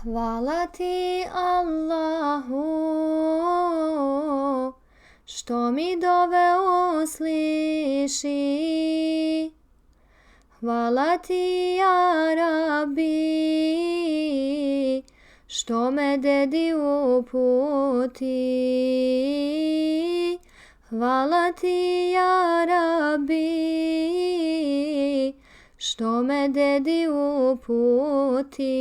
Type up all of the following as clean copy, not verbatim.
Hvala ti Allahu, što mi dove usliši. Hvala ti ja Rabbi, što me dedi uputi. Hvala ti ja Rabbi, što me dedi uputi.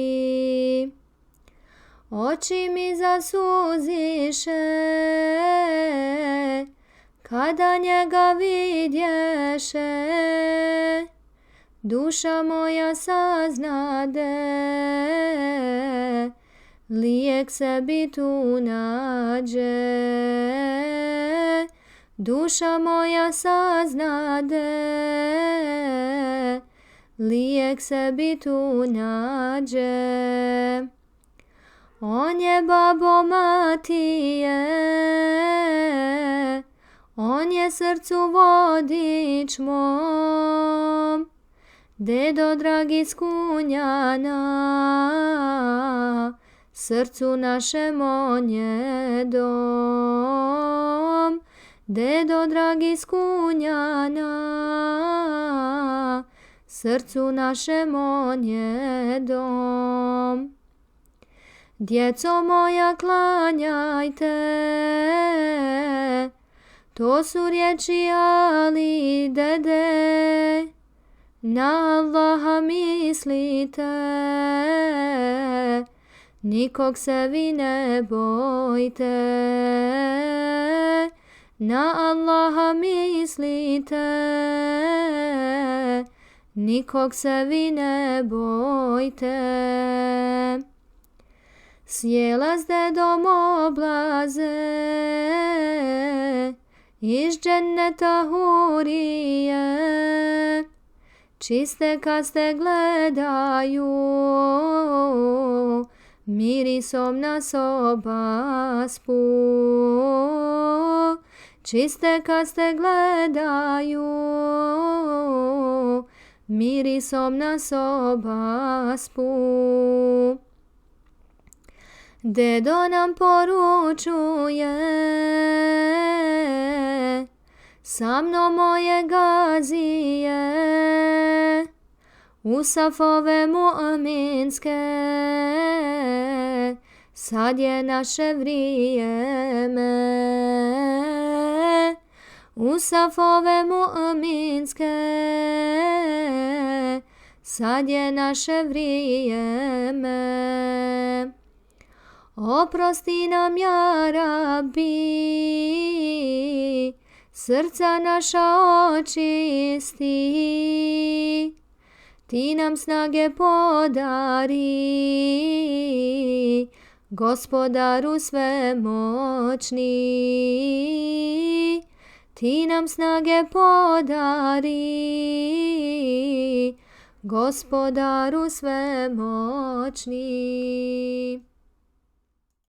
Oči mi zasuziše, kada njega vidješe. Duša moja saznade, lijek sebi tu nađe. Duša moja saznade, lijek sebi tu nađe. On je babo Matije, on je srcu vodič mom. Dedo dragi s Kunjana, srcu našem on je dom. Dedo dragi s Kunjana, srcu našem on je dom. Djeco moja klanjajte, to su riječi Ali dede. Na Allaha mislite, nikog se vi ne bojte. Na Allaha mislite, nikog se vi ne bojte. Sjela s dedom oblaze, iz dženneta hurije. Čiste kaste gledaju, mirisom nas obaspu. Čiste kaste gledaju, mirisom nas obaspu. Dedo nam poručuje, sa mnom moje gazije, u safove mu'minske, sad je naše vrijeme. U safove mu'minske, sad je naše vrijeme. Oprosti nam ja Rabbi, srca naša očisti. Ti nam snage podari, Gospodaru svemoćni. Ti nam snage podari, Gospodaru svemoćni.